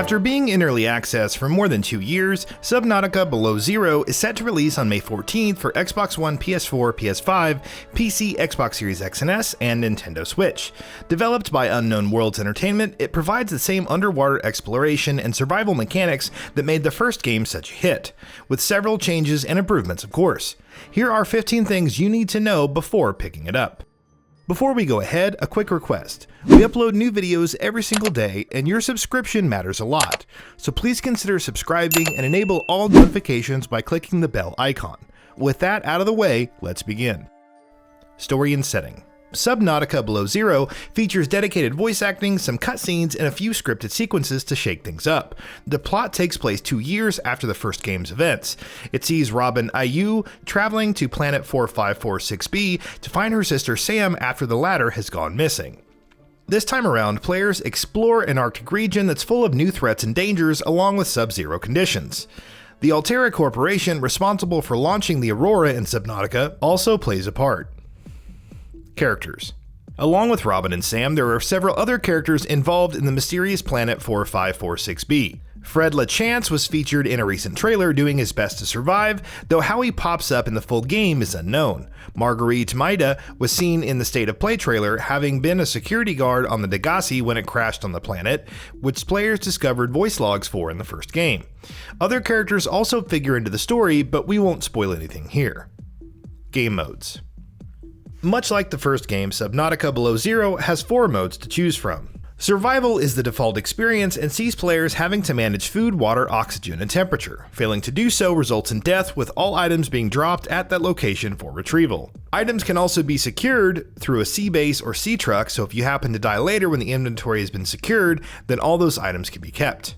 After being in early access for more than 2 years, Subnautica Below Zero is set to release on May 14th for Xbox One, PS4, PS5, PC, Xbox Series X and S, and Nintendo Switch. Developed by Unknown Worlds Entertainment, it provides the same underwater exploration and survival mechanics that made the first game such a hit, with several changes and improvements of course. Here are 15 things you need to know before picking it up. Before we go ahead, a quick request. We upload new videos every single day, and your subscription matters a lot. So please consider subscribing and enable all notifications by clicking the bell icon. With that out of the way, let's begin. Story and setting. Subnautica Below Zero features dedicated voice acting, some cutscenes, and a few scripted sequences to shake things up. The plot takes place 2 years after the first game's events. It sees Robin Ayu traveling to planet 4546b to find her sister Sam after the latter has gone missing. This time around, players explore an Arctic region that's full of new threats and dangers along with sub-zero conditions. The Altera Corporation, responsible for launching the Aurora in Subnautica, also plays a part. Characters. Along with Robin and Sam, there are several other characters involved in the mysterious planet 4546b. Fred LaChance was featured in a recent trailer doing his best to survive, though how he pops up in the full game is unknown. Marguerite Maida was seen in the State of Play trailer, having been a security guard on the Degassi when it crashed on the planet, which players discovered voice logs for in the first game. Other characters also figure into the story, but we won't spoil anything here. Game modes. Much like the first game, Subnautica Below Zero has 4 modes to choose from. Survival is the default experience and sees players having to manage food, water, oxygen, and temperature. Failing to do so results in death, with all items being dropped at that location for retrieval. Items can also be secured through a sea base or sea truck, so if you happen to die later when the inventory has been secured, then all those items can be kept.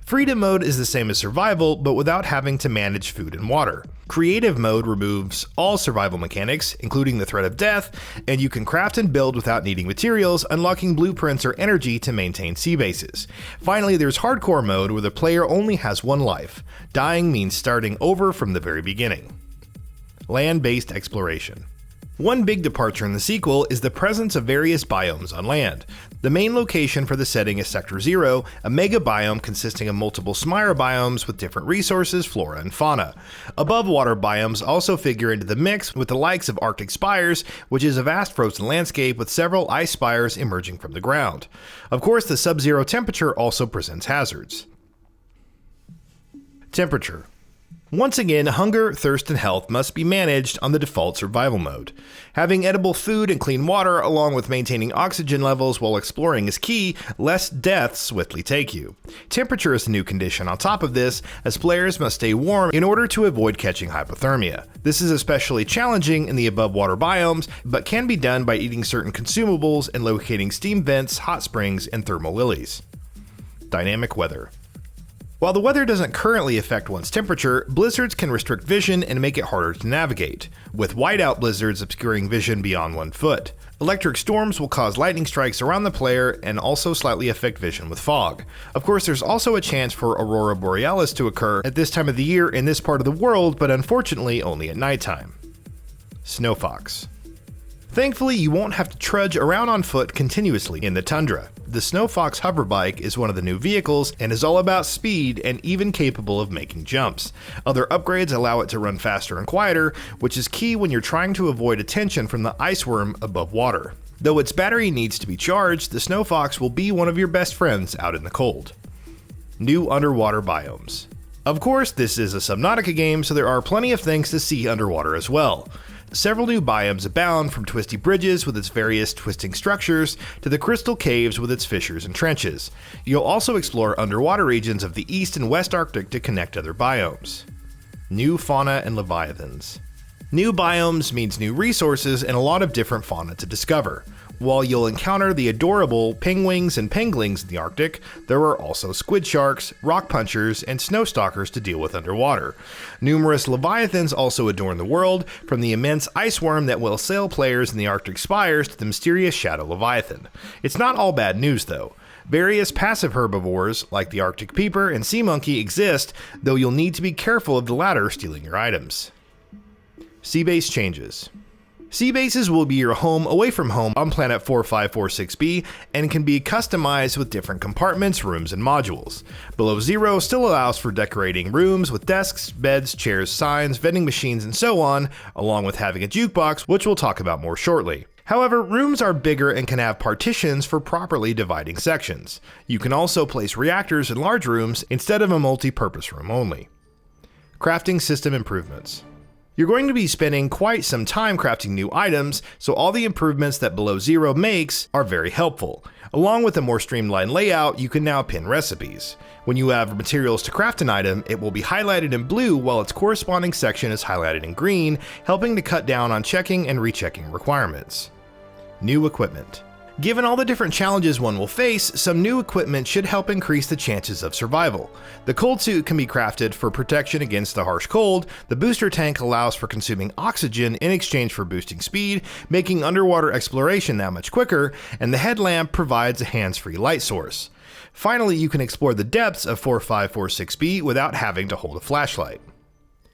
Freedom mode is the same as survival, but without having to manage food and water. Creative mode removes all survival mechanics, including the threat of death, and you can craft and build without needing materials, unlocking blueprints or energy to maintain sea bases. Finally, there's hardcore mode where the player only has 1 life. Dying means starting over from the very beginning. Land-based exploration. One big departure in the sequel is the presence of various biomes on land. The main location for the setting is Sector 0, a mega biome consisting of multiple Smyra biomes with different resources, flora, and fauna. Above water biomes also figure into the mix with the likes of Arctic Spires, which is a vast frozen landscape with several ice spires emerging from the ground. Of course, the sub-zero temperature also presents hazards. Temperature. Once again, hunger, thirst, and health must be managed on the default survival mode. Having edible food and clean water along with maintaining oxygen levels while exploring is key, lest deaths swiftly take you. Temperature is a new condition on top of this, as players must stay warm in order to avoid catching hypothermia. This is especially challenging in the above water biomes, but can be done by eating certain consumables and locating steam vents, hot springs, and thermal lilies. Dynamic weather. While the weather doesn't currently affect one's temperature, blizzards can restrict vision and make it harder to navigate, with whiteout blizzards obscuring vision beyond 1 foot. Electric storms will cause lightning strikes around the player and also slightly affect vision with fog. Of course, there's also a chance for Aurora Borealis to occur at this time of the year in this part of the world, but unfortunately only at nighttime. Snowfox. Thankfully, you won't have to trudge around on foot continuously in the tundra. The Snowfox hoverbike is one of the new vehicles and is all about speed and even capable of making jumps. Other upgrades allow it to run faster and quieter, which is key when you're trying to avoid attention from the iceworm above water. Though its battery needs to be charged, the Snowfox will be one of your best friends out in the cold. New underwater biomes. Of course, this is a Subnautica game, so there are plenty of things to see underwater as well. Several new biomes abound, from Twisty Bridges with its various twisting structures to the Crystal Caves with its fissures and trenches. You'll also explore underwater regions of the East and West Arctic to connect other biomes. New fauna and leviathans. New biomes means new resources and a lot of different fauna to discover. While you'll encounter the adorable penguins and penglings in the Arctic, there are also squid sharks, rock punchers, and snow stalkers to deal with underwater. Numerous leviathans also adorn the world, from the immense ice worm that will assail players in the Arctic spires to the mysterious shadow leviathan. It's not all bad news though. Various passive herbivores, like the Arctic peeper and sea monkey, exist, though you'll need to be careful of the latter stealing your items. Sea base changes. Sea bases will be your home away from home on planet 4546b and can be customized with different compartments, rooms, and modules. Below Zero still allows for decorating rooms with desks, beds, chairs, signs, vending machines, and so on, along with having a jukebox, which we'll talk about more shortly. However, rooms are bigger and can have partitions for properly dividing sections. You can also place reactors in large rooms instead of a multi-purpose room only. Crafting system improvements. You're going to be spending quite some time crafting new items, so all the improvements that Below Zero makes are very helpful. Along with a more streamlined layout, you can now pin recipes. When you have materials to craft an item, it will be highlighted in blue while its corresponding section is highlighted in green, helping to cut down on checking and rechecking requirements. New equipment. Given all the different challenges one will face, some new equipment should help increase the chances of survival. The cold suit can be crafted for protection against the harsh cold, the booster tank allows for consuming oxygen in exchange for boosting speed, making underwater exploration that much quicker, and the headlamp provides a hands-free light source. Finally, you can explore the depths of 4546b without having to hold a flashlight.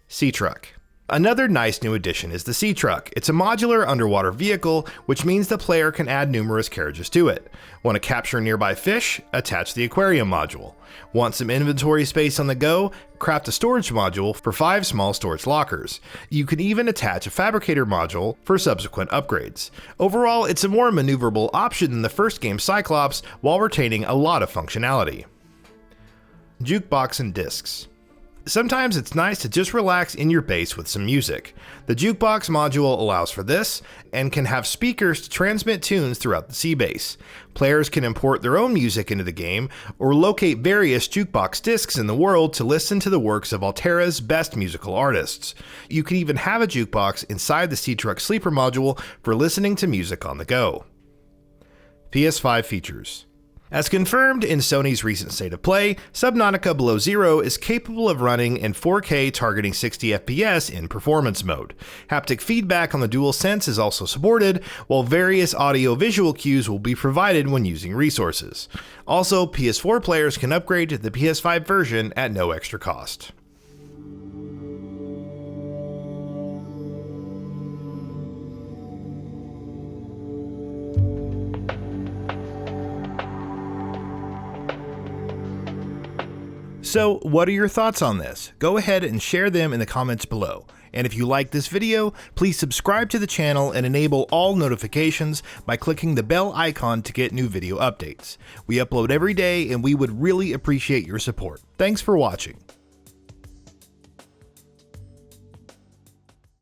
Sea Truck. Another nice new addition is the Sea Truck. It's a modular underwater vehicle, which means the player can add numerous carriages to it. Want to capture nearby fish? Attach the aquarium module. Want some inventory space on the go? Craft a storage module for 5 small storage lockers. You can even attach a fabricator module for subsequent upgrades. Overall, it's a more maneuverable option than the first game Cyclops, while retaining a lot of functionality. Jukebox and discs. Sometimes it's nice to just relax in your base with some music. The Jukebox module allows for this, and can have speakers to transmit tunes throughout the sea base. Players can import their own music into the game, or locate various Jukebox discs in the world to listen to the works of Altera's best musical artists. You can even have a Jukebox inside the Sea Truck Sleeper module for listening to music on the go. PS5 features. As confirmed in Sony's recent State of Play, Subnautica Below Zero is capable of running in 4K targeting 60 FPS in performance mode. Haptic feedback on the DualSense is also supported, while various audio-visual cues will be provided when using resources. Also, PS4 players can upgrade to the PS5 version at no extra cost. So, what are your thoughts on this? Go ahead and share them in the comments below. And if you like this video, please subscribe to the channel and enable all notifications by clicking the bell icon to get new video updates. We upload every day and we would really appreciate your support. Thanks for watching.